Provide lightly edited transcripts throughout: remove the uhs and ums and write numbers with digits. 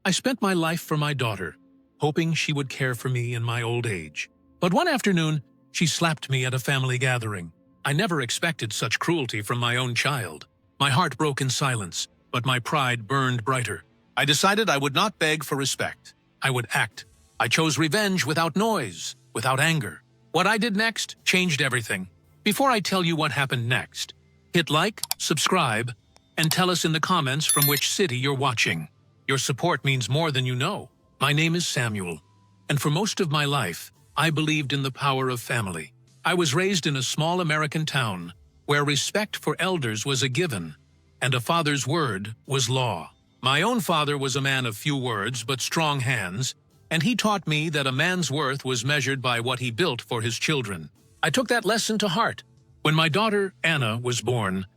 I spent my life for my daughter, hoping she would care for me in my old age. But one afternoon, she slapped me at a family gathering. I never expected such cruelty from my own child. My heart broke in silence, but my pride burned brighter. I decided I would not beg for respect. I would act. I chose revenge without noise, without anger. What I did next changed everything. Before I tell you what happened next, hit like, subscribe, and tell us in the comments from which city you're watching. Your support means more than you know. My name is Samuel, and for most of my life, I believed in the power of family. I was raised in a small American town where respect for elders was a given, and a father's word was law. My own father was a man of few words but strong hands, and he taught me that a man's worth was measured by what he built for his children. I took that lesson to heart. When my daughter, Anna, was born,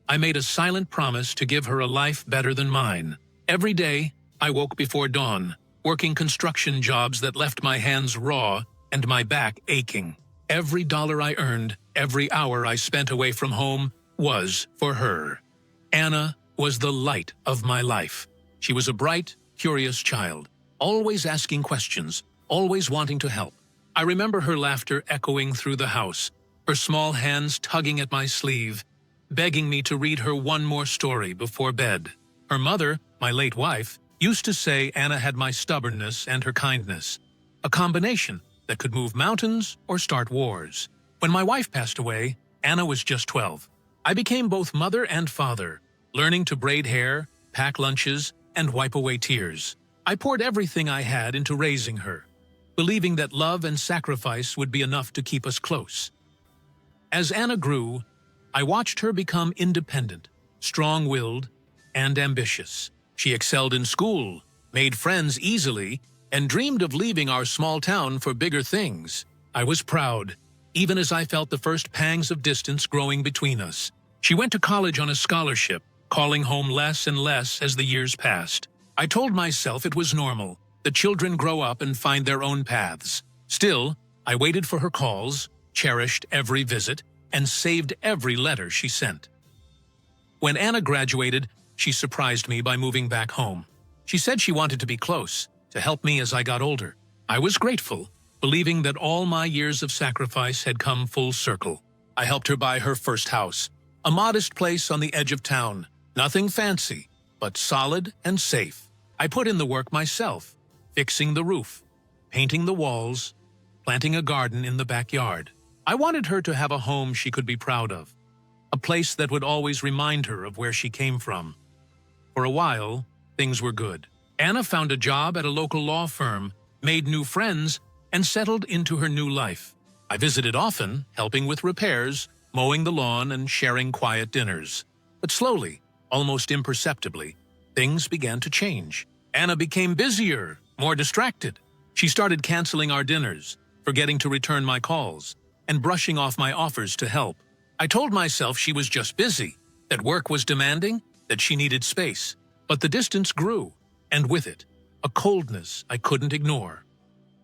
I made a silent promise to give her a life better than mine. Every day, I woke before dawn, working construction jobs that left my hands raw and my back aching. Every dollar I earned, every hour I spent away from home, was for her. Anna was the light of my life. She was a bright, curious child, always asking questions, always wanting to help. I remember her laughter echoing through the house, her small hands tugging at my sleeve, begging me to read her one more story before bed. Her mother, my late wife, used to say Anna had my stubbornness and her kindness, a combination that could move mountains or start wars. When my wife passed away, Anna was just 12. I became both mother and father, learning to braid hair, pack lunches, and wipe away tears. I poured everything I had into raising her, believing that love and sacrifice would be enough to keep us close. As Anna grew, I watched her become independent, strong-willed, and ambitious. She excelled in school, made friends easily, and dreamed of leaving our small town for bigger things. I was proud, even as I felt the first pangs of distance growing between us. She went to college on a scholarship, calling home less and less as the years passed. I told myself it was normal, that children grow up and find their own paths. Still, I waited for her calls, cherished every visit, and saved every letter she sent. When Anna graduated, she surprised me by moving back home. She said she wanted to be close, to help me as I got older. I was grateful, believing that all my years of sacrifice had come full circle. I helped her buy her first house, a modest place on the edge of town. Nothing fancy, but solid and safe. I put in the work myself, fixing the roof, painting the walls, planting a garden in the backyard. I wanted her to have a home she could be proud of, a place that would always remind her of where she came from. For a while, things were good. Anna found a job at a local law firm, made new friends, and settled into her new life. I visited often, helping with repairs, mowing the lawn, and sharing quiet dinners. But slowly, almost imperceptibly, things began to change. Anna became busier, more distracted. She started canceling our dinners, forgetting to return my calls, and brushing off my offers to help. I told myself she was just busy, that work was demanding, that she needed space. But the distance grew, and with it, a coldness I couldn't ignore.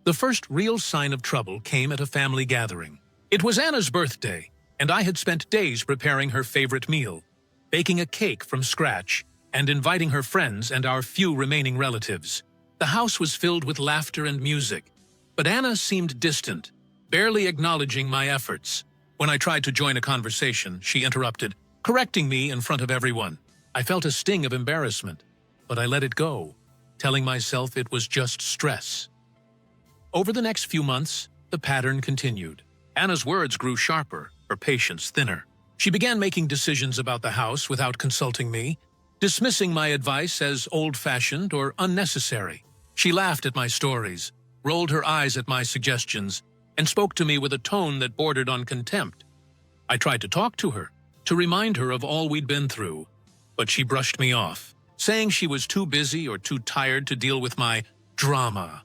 The first real sign of trouble came at a family gathering. It was Anna's birthday, and I had spent days preparing her favorite meal, baking a cake from scratch, and inviting her friends and our few remaining relatives. The house was filled with laughter and music, but Anna seemed distant, barely acknowledging my efforts. When I tried to join a conversation, she interrupted, correcting me in front of everyone. I felt a sting of embarrassment, but I let it go, telling myself it was just stress. Over the next few months, the pattern continued. Anna's words grew sharper, her patience thinner. She began making decisions about the house without consulting me, dismissing my advice as old-fashioned or unnecessary. She laughed at my stories, rolled her eyes at my suggestions, and spoke to me with a tone that bordered on contempt. I tried to talk to her, to remind her of all we'd been through, but she brushed me off, saying she was too busy or too tired to deal with my drama.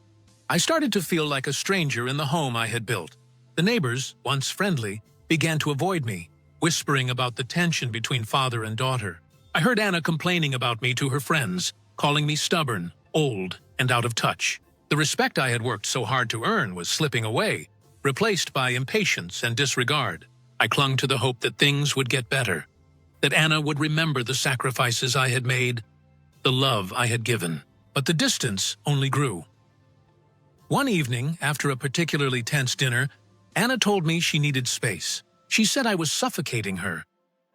I started to feel like a stranger in the home I had built. The neighbors, once friendly, began to avoid me, whispering about the tension between father and daughter. I heard Anna complaining about me to her friends, calling me stubborn, old, and out of touch. The respect I had worked so hard to earn was slipping away, replaced by impatience and disregard. I clung to the hope that things would get better, that Anna would remember the sacrifices I had made, the love I had given. but the distance only grew. One evening, after a particularly tense dinner, Anna told me she needed space. She said I was suffocating her,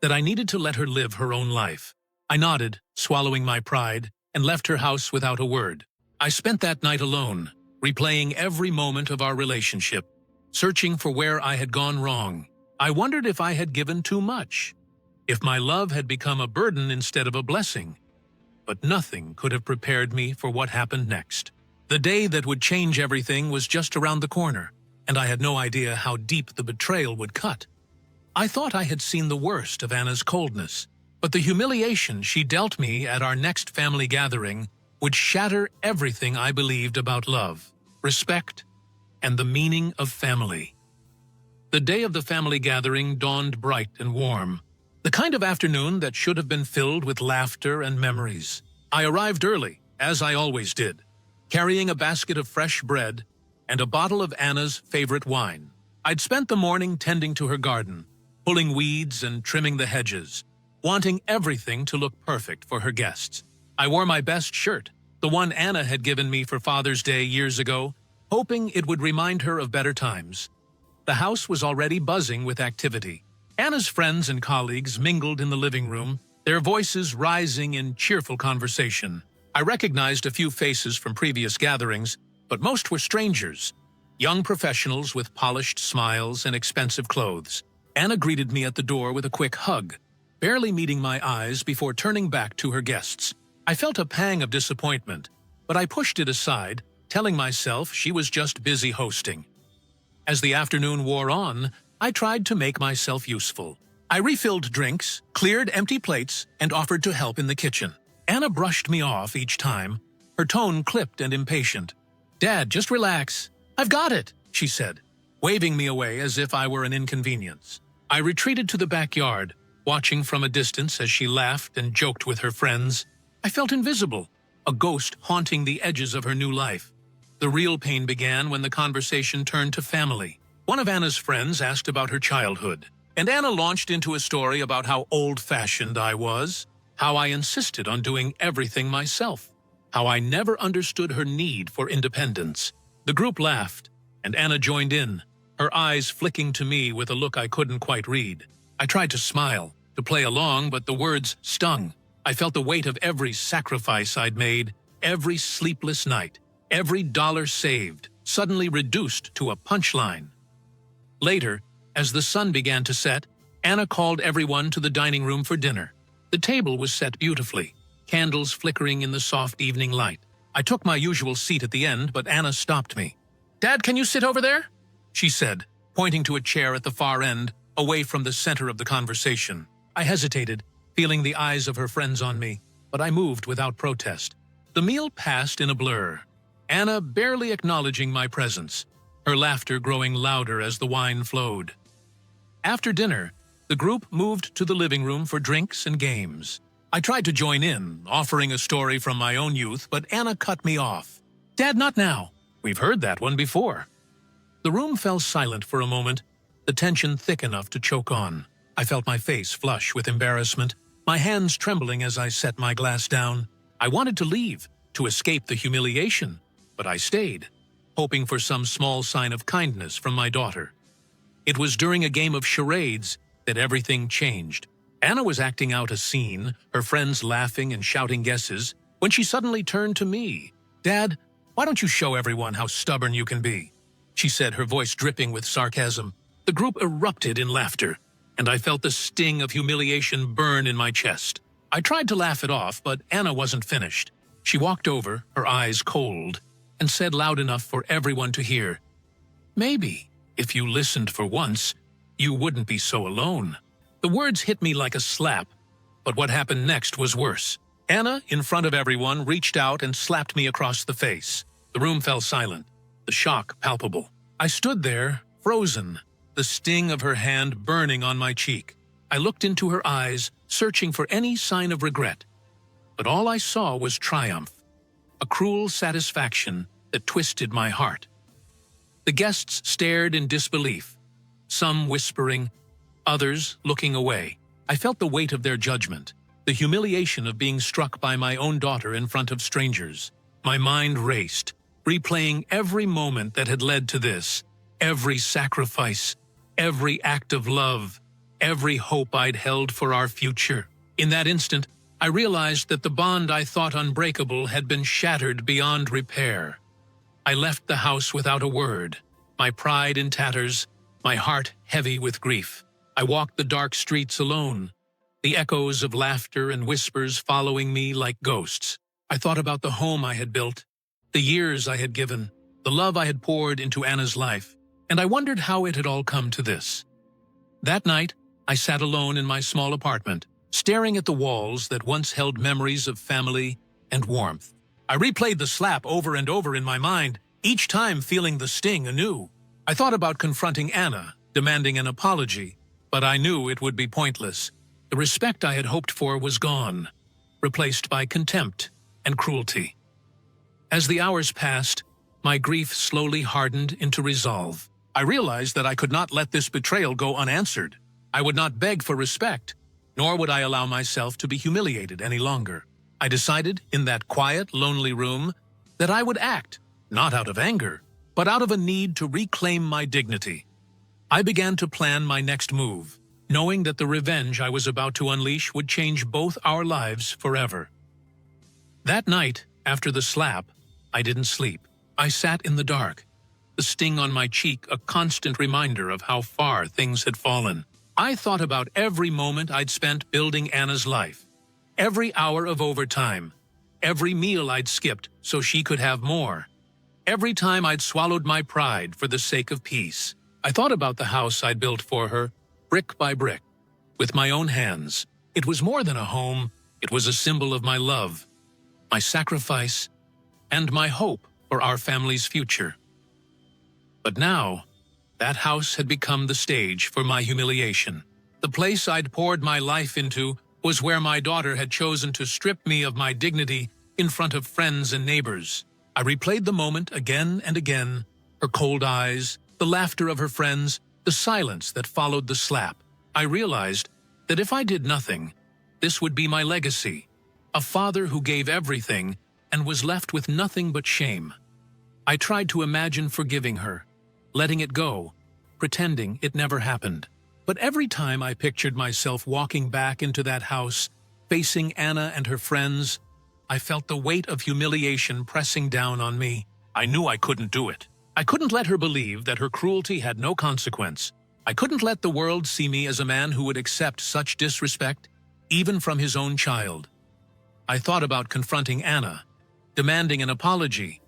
that I needed to let her live her own life. I nodded, swallowing my pride, and left her house without a word. I spent that night alone, replaying every moment of our relationship, searching for where I had gone wrong. I wondered if I had given too much, if my love had become a burden instead of a blessing. But nothing could have prepared me for what happened next. The day that would change everything was just around the corner, and I had no idea how deep the betrayal would cut. I thought I had seen the worst of Anna's coldness, but the humiliation she dealt me at our next family gathering would shatter everything I believed about love, respect, and the meaning of family. The day of the family gathering dawned bright and warm, the kind of afternoon that should have been filled with laughter and memories. I arrived early, as I always did, carrying a basket of fresh bread and a bottle of Anna's favorite wine. I'd spent the morning tending to her garden, pulling weeds and trimming the hedges, wanting everything to look perfect for her guests. I wore my best shirt, the one Anna had given me for Father's Day years ago, hoping it would remind her of better times. The house was already buzzing with activity. Anna's friends and colleagues mingled in the living room, their voices rising in cheerful conversation. I recognized a few faces from previous gatherings, but most were strangers, young professionals with polished smiles and expensive clothes. Anna greeted me at the door with a quick hug, barely meeting my eyes before turning back to her guests. I felt a pang of disappointment, but I pushed it aside, telling myself she was just busy hosting. As the afternoon wore on, I tried to make myself useful. I refilled drinks, cleared empty plates, and offered to help in the kitchen. Anna brushed me off each time, her tone clipped and impatient. "Dad, just relax. I've got it," she said, waving me away as if I were an inconvenience. I retreated to the backyard, watching from a distance as she laughed and joked with her friends. I felt invisible, a ghost haunting the edges of her new life. The real pain began when the conversation turned to family. One of Anna's friends asked about her childhood, and Anna launched into a story about how old-fashioned I was, how I insisted on doing everything myself, how I never understood her need for independence. The group laughed, and Anna joined in, her eyes flicking to me with a look I couldn't quite read. I tried to smile, to play along, but the words stung. I felt the weight of every sacrifice I'd made, every sleepless night, every dollar saved, suddenly reduced to a punchline. Later, as the sun began to set, Anna called everyone to the dining room for dinner. The table was set beautifully, candles flickering in the soft evening light. I took my usual seat at the end, but Anna stopped me. "Dad, can you sit over there?" she said, pointing to a chair at the far end, away from the center of the conversation. I hesitated, feeling the eyes of her friends on me, but I moved without protest. The meal passed in a blur, Anna barely acknowledging my presence, her laughter growing louder as the wine flowed. After dinner, the group moved to the living room for drinks and games. I tried to join in, offering a story from my own youth, but Anna cut me off. "Dad, not now. We've heard that one before." The room fell silent for a moment, the tension thick enough to choke on. I felt my face flush with embarrassment, my hands trembling as I set my glass down. I wanted to leave, to escape the humiliation, but I stayed, hoping for some small sign of kindness from my daughter. It was during a game of charades that everything changed. Anna was acting out a scene, her friends laughing and shouting guesses, when she suddenly turned to me. "Dad, why don't you show everyone how stubborn you can be?" she said, her voice dripping with sarcasm. The group erupted in laughter, and I felt the sting of humiliation burn in my chest. I tried to laugh it off, but Anna wasn't finished. She walked over, her eyes cold, and said loud enough for everyone to hear, "Maybe, if you listened for once, you wouldn't be so alone." The words hit me like a slap, but what happened next was worse. Anna, in front of everyone, reached out and slapped me across the face. The room fell silent, the shock palpable. I stood there, frozen, the sting of her hand burning on my cheek. I looked into her eyes, searching for any sign of regret. But all I saw was triumph, a cruel satisfaction that twisted my heart. The guests stared in disbelief, some whispering, others looking away. I felt the weight of their judgment, the humiliation of being struck by my own daughter in front of strangers. My mind raced, replaying every moment that had led to this, every sacrifice, every act of love, every hope I'd held for our future. In that instant, I realized that the bond I thought unbreakable had been shattered beyond repair. I left the house without a word, my pride in tatters, my heart heavy with grief. I walked the dark streets alone, the echoes of laughter and whispers following me like ghosts. I thought about the home I had built, the years I had given, the love I had poured into Anna's life, and I wondered how it had all come to this. That night, I sat alone in my small apartment, staring at the walls that once held memories of family and warmth. I replayed the slap over and over in my mind, each time feeling the sting anew. I thought about confronting Anna, demanding an apology, but I knew it would be pointless. The respect I had hoped for was gone, replaced by contempt and cruelty. As the hours passed, my grief slowly hardened into resolve. I realized that I could not let this betrayal go unanswered. I would not beg for respect, nor would I allow myself to be humiliated any longer. I decided, in that quiet, lonely room, that I would act, not out of anger, but out of a need to reclaim my dignity. I began to plan my next move, knowing that the revenge I was about to unleash would change both our lives forever. That night, after the slap, I didn't sleep. I sat in the dark, the sting on my cheek a constant reminder of how far things had fallen. I thought about every moment I'd spent building Anna's life, every hour of overtime, every meal I'd skipped so she could have more, every time I'd swallowed my pride for the sake of peace. I thought about the house I'd built for her, brick by brick, with my own hands. It was more than a home, it was a symbol of my love, my sacrifice, and my hope for our family's future. But now, that house had become the stage for my humiliation. The place I'd poured my life into was where my daughter had chosen to strip me of my dignity in front of friends and neighbors. I replayed the moment again and again, her cold eyes, the laughter of her friends, the silence that followed the slap. I realized that if I did nothing, this would be my legacy, a father who gave everything and was left with nothing but shame. I tried to imagine forgiving her, letting it go, pretending it never happened. But every time I pictured myself walking back into that house, facing Anna and her friends, I felt the weight of humiliation pressing down on me. I knew I couldn't do it. I couldn't let her believe that her cruelty had no consequence. I couldn't let the world see me as a man who would accept such disrespect, even from his own child. I thought about confronting Anna, demanding an apology,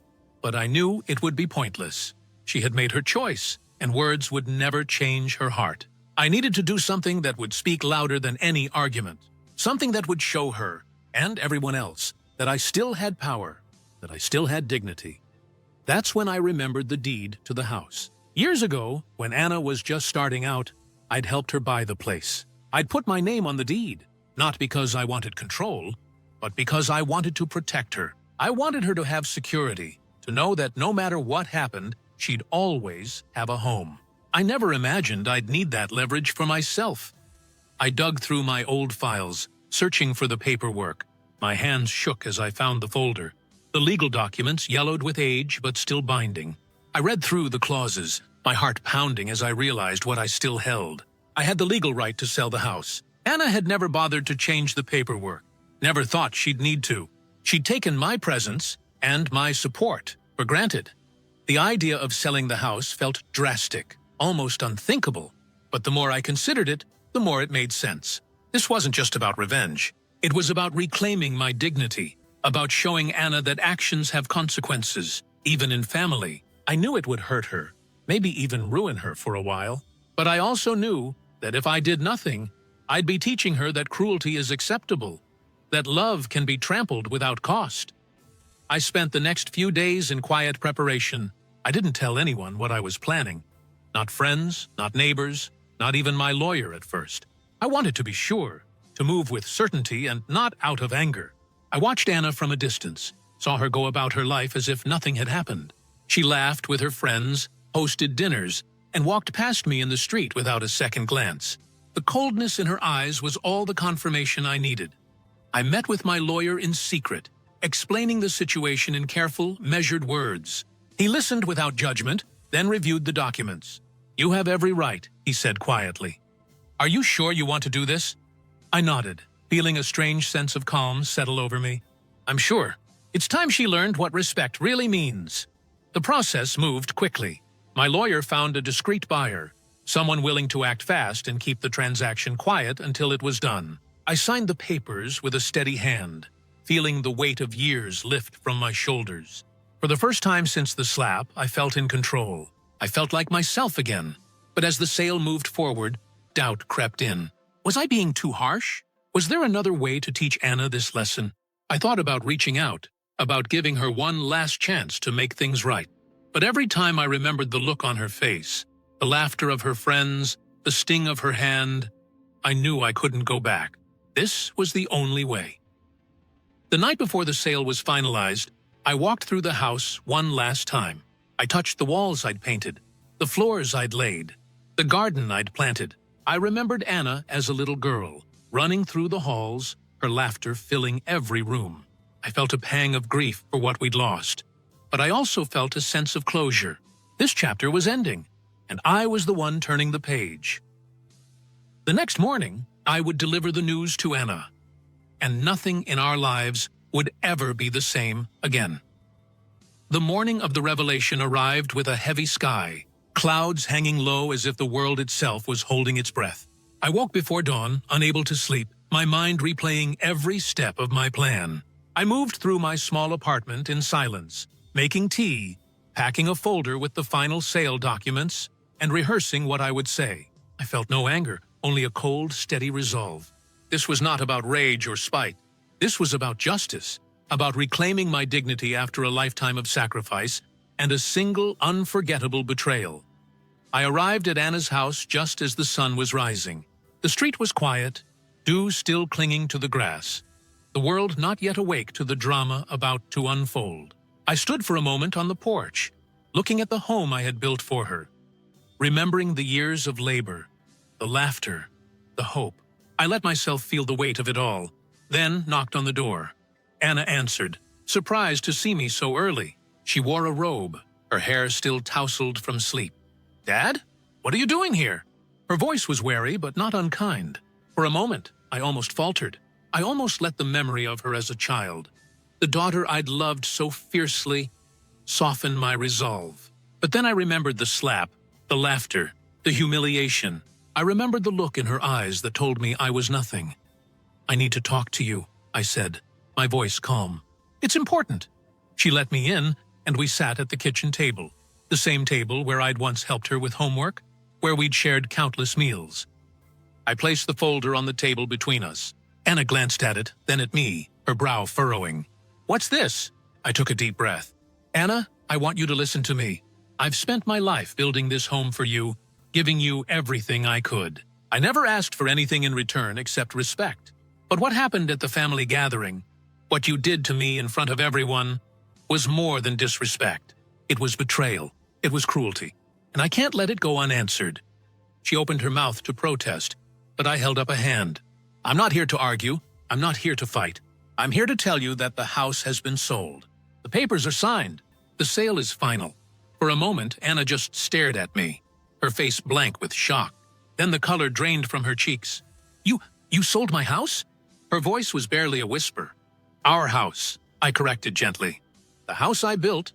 but I knew it would be pointless. She had made her choice, and words would never change her heart. I needed to do something that would speak louder than any argument, something that would show her, and everyone else, that I still had power, that I still had dignity. That's when I remembered the deed to the house. Years ago, when Anna was just starting out, I'd helped her buy the place. I'd put my name on the deed, not because I wanted control, but because I wanted to protect her. I wanted her to have security, to know that no matter what happened, she'd always have a home. I never imagined I'd need that leverage for myself. I dug through my old files, searching for the paperwork. My hands shook as I found the folder. The legal documents yellowed with age but still binding. I read through the clauses, my heart pounding as I realized what I still held. I had the legal right to sell the house. Anna had never bothered to change the paperwork, never thought she'd need to. She'd taken my presence and my support for granted. The idea of selling the house felt drastic, almost unthinkable, but the more I considered it, the more it made sense. This wasn't just about revenge. It was about reclaiming my dignity, about showing Anna that actions have consequences, even in family. I knew it would hurt her, maybe even ruin her for a while, but I also knew that if I did nothing, I'd be teaching her that cruelty is acceptable, that love can be trampled without cost. I spent the next few days in quiet preparation. I didn't tell anyone what I was planning. Not friends, not neighbors, not even my lawyer at first. I wanted to be sure, to move with certainty and not out of anger. I watched Anna from a distance, saw her go about her life as if nothing had happened. She laughed with her friends, hosted dinners, and walked past me in the street without a second glance. The coldness in her eyes was all the confirmation I needed. I met with my lawyer in secret, explaining the situation in careful, measured words. He listened without judgment, then reviewed the documents. "You have every right," he said quietly. "Are you sure you want to do this?" I nodded, feeling a strange sense of calm settle over me. "I'm sure. It's time she learned what respect really means." The process moved quickly. My lawyer found a discreet buyer, someone willing to act fast and keep the transaction quiet until it was done. I signed the papers with a steady hand, feeling the weight of years lift from my shoulders. For the first time since the slap, I felt in control. I felt like myself again. But as the sale moved forward, doubt crept in. Was I being too harsh? Was there another way to teach Anna this lesson? I thought about reaching out, about giving her one last chance to make things right. But every time I remembered the look on her face, the laughter of her friends, the sting of her hand, I knew I couldn't go back. This was the only way. The night before the sale was finalized, I walked through the house one last time. I touched the walls I'd painted, the floors I'd laid, the garden I'd planted. I remembered Anna as a little girl, running through the halls, her laughter filling every room. I felt a pang of grief for what we'd lost, but I also felt a sense of closure. This chapter was ending, and I was the one turning the page. The next morning, I would deliver the news to Anna, and nothing in our lives would ever be the same again. The morning of the revelation arrived with a heavy sky, clouds hanging low as if the world itself was holding its breath. I woke before dawn, unable to sleep, my mind replaying every step of my plan. I moved through my small apartment in silence, making tea, packing a folder with the final sale documents, and rehearsing what I would say. I felt no anger, only a cold, steady resolve. This was not about rage or spite. This was about justice, about reclaiming my dignity after a lifetime of sacrifice and a single, unforgettable betrayal. I arrived at Anna's house just as the sun was rising. The street was quiet, dew still clinging to the grass, the world not yet awake to the drama about to unfold. I stood for a moment on the porch, looking at the home I had built for her, remembering the years of labor, the laughter, the hope. I let myself feel the weight of it all, then knocked on the door. Anna answered, surprised to see me so early. She wore a robe, her hair still tousled from sleep. "Dad, what are you doing here?" Her voice was wary but not unkind. For a moment, I almost faltered. I almost let the memory of her as a child, the daughter I'd loved so fiercely, soften my resolve. But then I remembered the slap, the laughter, the humiliation. I remembered the look in her eyes that told me I was nothing. "I need to talk to you," I said, my voice calm. "It's important." She let me in, and we sat at the kitchen table, the same table where I'd once helped her with homework, where we'd shared countless meals. I placed the folder on the table between us. Anna glanced at it, then at me, her brow furrowing. "What's this?" I took a deep breath. "Anna, I want you to listen to me. I've spent my life building this home for you, giving you everything I could. I never asked for anything in return except respect. But what happened at the family gathering, what you did to me in front of everyone, was more than disrespect. It was betrayal. It was cruelty. And I can't let it go unanswered." She opened her mouth to protest, but I held up a hand. "I'm not here to argue. I'm not here to fight. I'm here to tell you that the house has been sold. The papers are signed. The sale is final." For a moment, Anna just stared at me, her face blank with shock. Then the color drained from her cheeks. You sold my house?" Her voice was barely a whisper. "Our house," I corrected gently. "The house I built,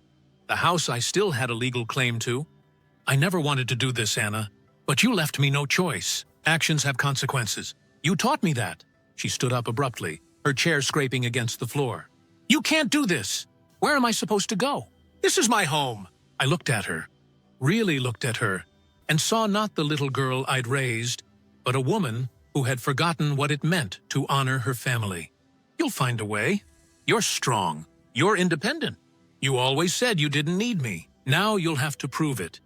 the house I still had a legal claim to. I never wanted to do this, Anna, but you left me no choice. Actions have consequences. You taught me that." She stood up abruptly, her chair scraping against the floor. "You can't do this. Where am I supposed to go? This is my home." I looked at her, really looked at her, and saw not the little girl I'd raised, but a woman who had forgotten what it meant to honor her family. "You'll find a way. You're strong. You're independent. You always said you didn't need me. Now you'll have to prove it."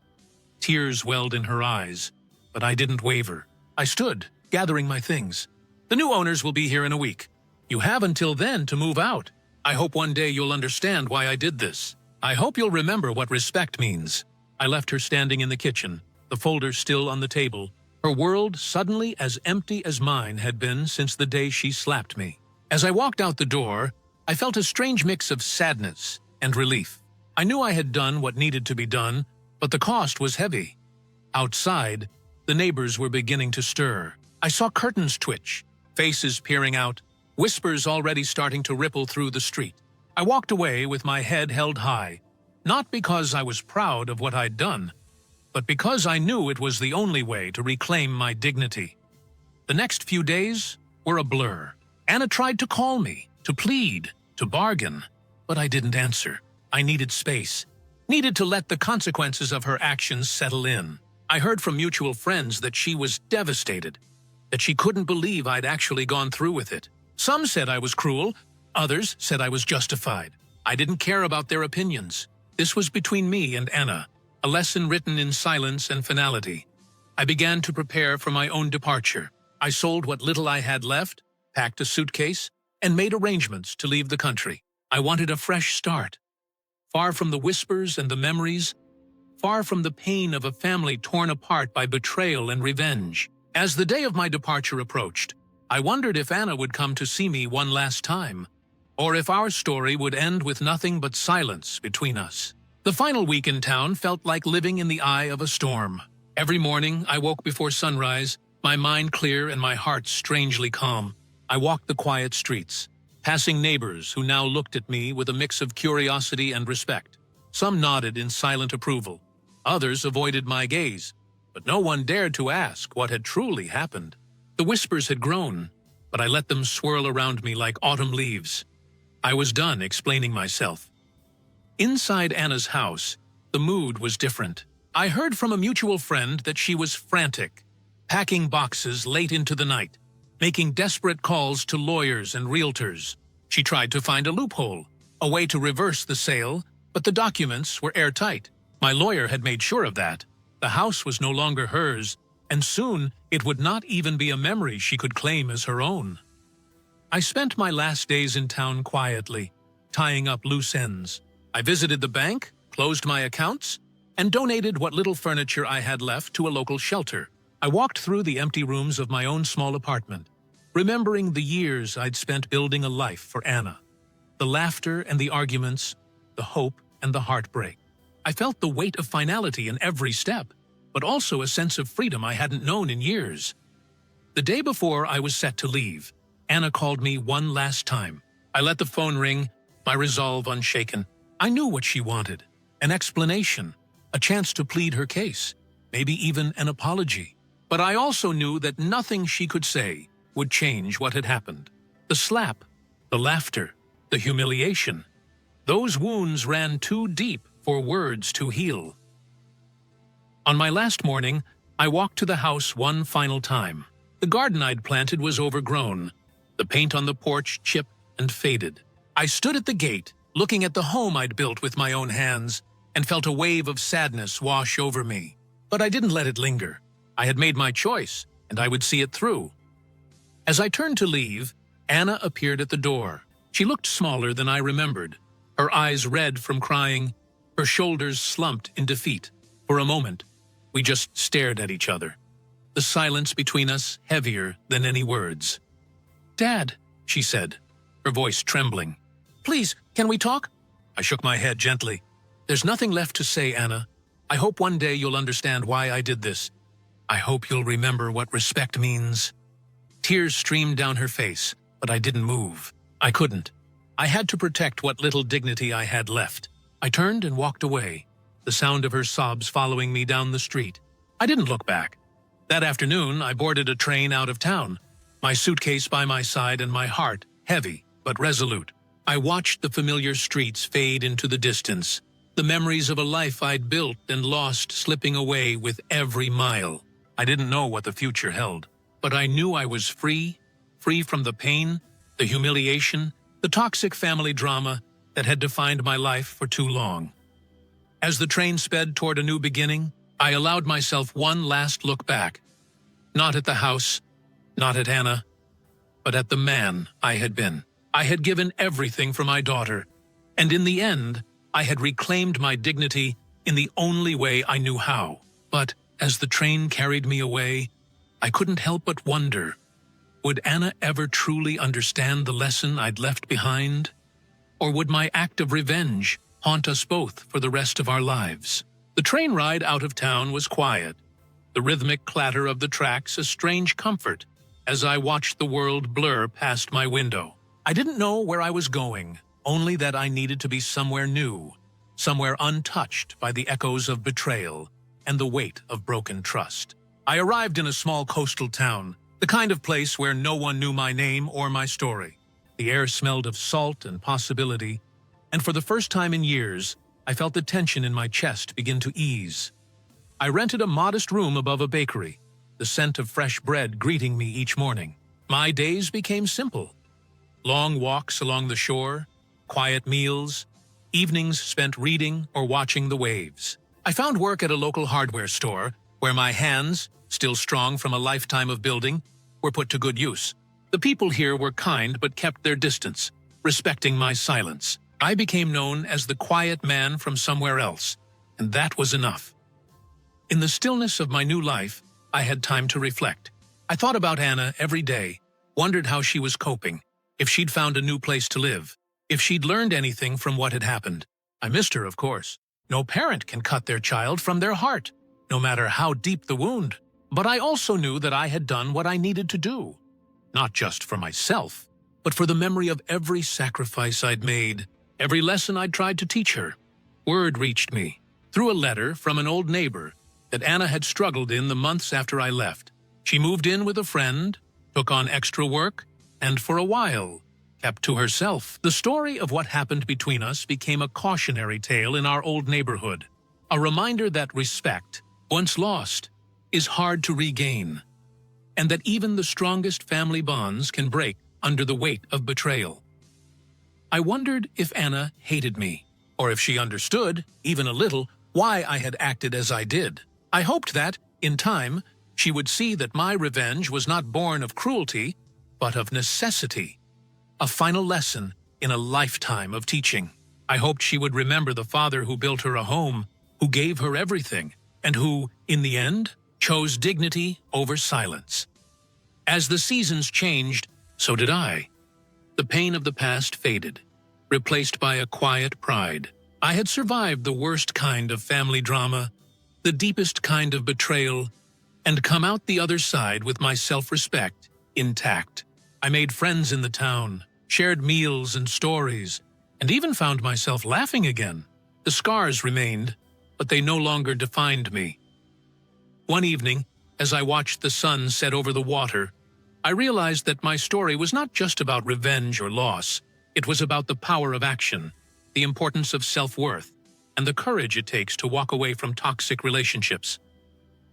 Tears welled in her eyes, but I didn't waver. I stood, gathering my things. "The new owners will be here in a week. You have until then to move out. I hope one day you'll understand why I did this. I hope you'll remember what respect means." I left her standing in the kitchen, the folder still on the table, her world suddenly as empty as mine had been since the day she slapped me. As I walked out the door, I felt a strange mix of sadness and relief. I knew I had done what needed to be done, but the cost was heavy. Outside, the neighbors were beginning to stir. I saw curtains twitch, faces peering out, whispers already starting to ripple through the street. I walked away with my head held high, not because I was proud of what I'd done, but because I knew it was the only way to reclaim my dignity. The next few days were a blur. Anna tried to call me, to plead, to bargain, but I didn't answer. I needed space, needed to let the consequences of her actions settle in. I heard from mutual friends that she was devastated, that she couldn't believe I'd actually gone through with it. Some said I was cruel, others said I was justified. I didn't care about their opinions. This was between me and Anna, a lesson written in silence and finality. I began to prepare for my own departure. I sold what little I had left, packed a suitcase, and made arrangements to leave the country. I wanted a fresh start. Far from the whispers and the memories, far from the pain of a family torn apart by betrayal and revenge. As the day of my departure approached, I wondered if Anna would come to see me one last time, or if our story would end with nothing but silence between us. The final week in town felt like living in the eye of a storm. Every morning, I woke before sunrise, my mind clear and my heart strangely calm. I walked the quiet streets, passing neighbors who now looked at me with a mix of curiosity and respect. Some nodded in silent approval. Others avoided my gaze, but no one dared to ask what had truly happened. The whispers had grown, but I let them swirl around me like autumn leaves. I was done explaining myself. Inside Anna's house, the mood was different. I heard from a mutual friend that she was frantic, packing boxes late into the night, making desperate calls to lawyers and realtors. She tried to find a loophole, a way to reverse the sale, but the documents were airtight. My lawyer had made sure of that. The house was no longer hers, and soon it would not even be a memory she could claim as her own. I spent my last days in town quietly, tying up loose ends. I visited the bank, closed my accounts, and donated what little furniture I had left to a local shelter. I walked through the empty rooms of my own small apartment, remembering the years I'd spent building a life for Anna. The laughter and the arguments, the hope and the heartbreak. I felt the weight of finality in every step, but also a sense of freedom I hadn't known in years. The day before I was set to leave, Anna called me one last time. I let the phone ring, my resolve unshaken. I knew what she wanted, an explanation, a chance to plead her case, maybe even an apology. But I also knew that nothing she could say would change what had happened. The slap, the laughter, the humiliation. Those wounds ran too deep for words to heal. On my last morning, I walked to the house one final time. The garden I'd planted was overgrown, the paint on the porch chipped and faded. I stood at the gate, looking at the home I'd built with my own hands, and felt a wave of sadness wash over me. But I didn't let it linger. I had made my choice, and I would see it through. As I turned to leave, Anna appeared at the door. She looked smaller than I remembered, her eyes red from crying, her shoulders slumped in defeat. For a moment, we just stared at each other, the silence between us heavier than any words. "Dad," she said, her voice trembling. "Please, can we talk?" I shook my head gently. "There's nothing left to say, Anna. I hope one day you'll understand why I did this. I hope you'll remember what respect means." Tears streamed down her face, but I didn't move. I couldn't. I had to protect what little dignity I had left. I turned and walked away, the sound of her sobs following me down the street. I didn't look back. That afternoon, I boarded a train out of town, my suitcase by my side and my heart heavy but resolute. I watched the familiar streets fade into the distance, the memories of a life I'd built and lost slipping away with every mile. I didn't know what the future held, but I knew I was free from the pain, the humiliation, the toxic family drama that had defined my life for too long. As the train sped toward a new beginning, I allowed myself one last look back. Not at the house, not at Anna, but at the man I had been. I had given everything for my daughter, and in the end, I had reclaimed my dignity in the only way I knew how. But as the train carried me away, I couldn't help but wonder, would Anna ever truly understand the lesson I'd left behind? Or would my act of revenge haunt us both for the rest of our lives? The train ride out of town was quiet, the rhythmic clatter of the tracks a strange comfort as I watched the world blur past my window. I didn't know where I was going, only that I needed to be somewhere new, somewhere untouched by the echoes of betrayal and the weight of broken trust. I arrived in a small coastal town, the kind of place where no one knew my name or my story. The air smelled of salt and possibility, and for the first time in years, I felt the tension in my chest begin to ease. I rented a modest room above a bakery, the scent of fresh bread greeting me each morning. My days became simple. Long walks along the shore, quiet meals, evenings spent reading or watching the waves. I found work at a local hardware store where my hands, still strong from a lifetime of building, were put to good use. The people here were kind but kept their distance, respecting my silence. I became known as the quiet man from somewhere else, and that was enough. In the stillness of my new life, I had time to reflect. I thought about Anna every day, wondered how she was coping, if she'd found a new place to live, if she'd learned anything from what had happened. I missed her, of course. No parent can cut their child from their heart, no matter how deep the wound. But I also knew that I had done what I needed to do, not just for myself, but for the memory of every sacrifice I'd made, every lesson I'd tried to teach her. Word reached me, through a letter from an old neighbor, that Anna had struggled in the months after I left. She moved in with a friend, took on extra work, and for a while, kept to herself. The story of what happened between us became a cautionary tale in our old neighborhood, a reminder that respect, once lost, is hard to regain, and that even the strongest family bonds can break under the weight of betrayal. I wondered if Anna hated me, or if she understood, even a little, why I had acted as I did. I hoped that, in time, she would see that my revenge was not born of cruelty, but of necessity, a final lesson in a lifetime of teaching. I hoped she would remember the father who built her a home, who gave her everything, and who, in the end, chose dignity over silence. As the seasons changed, so did I. The pain of the past faded, replaced by a quiet pride. I had survived the worst kind of family drama, the deepest kind of betrayal, and come out the other side with my self-respect intact. I made friends in the town, shared meals and stories, and even found myself laughing again. The scars remained, but they no longer defined me. One evening, as I watched the sun set over the water, I realized that my story was not just about revenge or loss. It was about the power of action, the importance of self-worth, and the courage it takes to walk away from toxic relationships,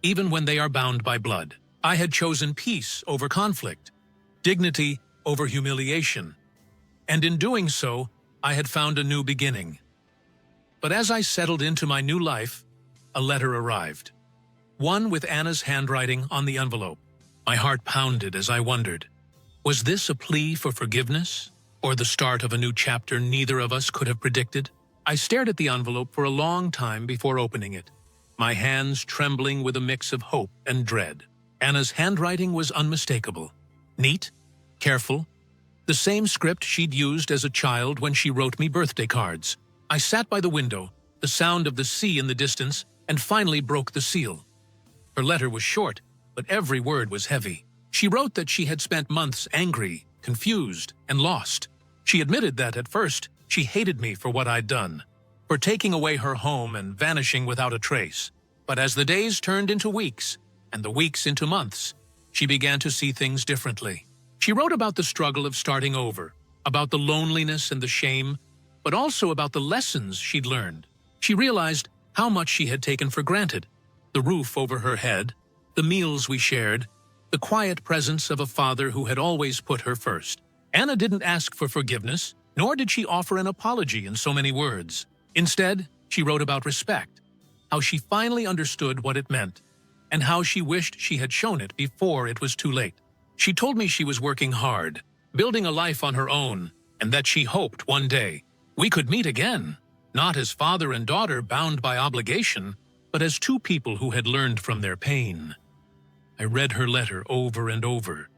even when they are bound by blood. I had chosen peace over conflict, dignity over humiliation, and in doing so, I had found a new beginning. But as I settled into my new life, a letter arrived. One with Anna's handwriting on the envelope. My heart pounded as I wondered, was this a plea for forgiveness, or the start of a new chapter neither of us could have predicted? I stared at the envelope for a long time before opening it, my hands trembling with a mix of hope and dread. Anna's handwriting was unmistakable. Neat, careful, the same script she'd used as a child when she wrote me birthday cards. I sat by the window, the sound of the sea in the distance, and finally broke the seal. Her letter was short, but every word was heavy. She wrote that she had spent months angry, confused, and lost. She admitted that at first, she hated me for what I'd done, for taking away her home and vanishing without a trace. But as the days turned into weeks, and the weeks into months, she began to see things differently. She wrote about the struggle of starting over, about the loneliness and the shame, but also about the lessons she'd learned. She realized how much she had taken for granted: the roof over her head, the meals we shared, the quiet presence of a father who had always put her first. Anna didn't ask for forgiveness, nor did she offer an apology in so many words. Instead, she wrote about respect, how she finally understood what it meant, and how she wished she had shown it before it was too late. She told me she was working hard, building a life on her own, and that she hoped one day we could meet again, not as father and daughter bound by obligation, but as two people who had learned from their pain. I read her letter over and over,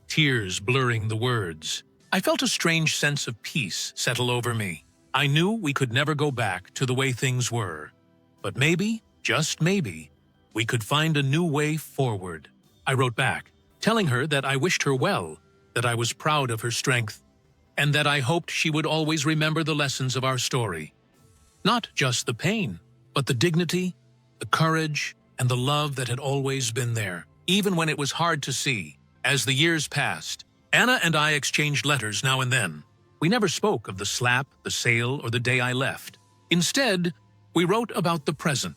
tears blurring the words. I felt a strange sense of peace settle over me. I knew we could never go back to the way things were. But maybe, just maybe, we could find a new way forward. I wrote back, telling her that I wished her well, that I was proud of her strength, and that I hoped she would always remember the lessons of our story. Not just the pain, but the dignity, the courage, and the love that had always been there, even when it was hard to see. As the years passed, Anna and I exchanged letters now and then. We never spoke of the slap, the sale, or the day I left. Instead, we wrote about the present,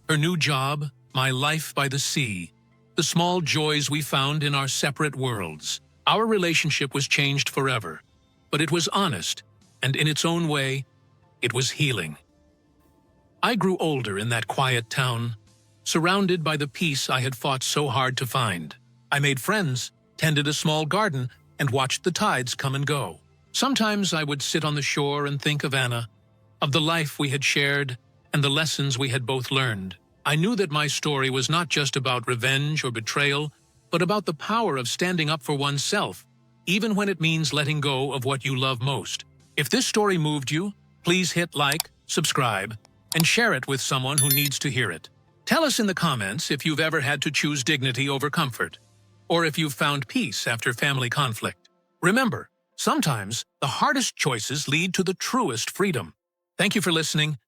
her new job, my life by the sea, the small joys we found in our separate worlds. Our relationship was changed forever, but it was honest, and in its own way, it was healing. I grew older in that quiet town, surrounded by the peace I had fought so hard to find. I made friends, tended a small garden, and watched the tides come and go. Sometimes I would sit on the shore and think of Anna, of the life we had shared, and the lessons we had both learned. I knew that my story was not just about revenge or betrayal, but about the power of standing up for oneself, even when it means letting go of what you love most. If this story moved you, please hit like, subscribe, and share it with someone who needs to hear it. Tell us in the comments if you've ever had to choose dignity over comfort, or if you've found peace after family conflict. Remember, sometimes the hardest choices lead to the truest freedom. Thank you for listening,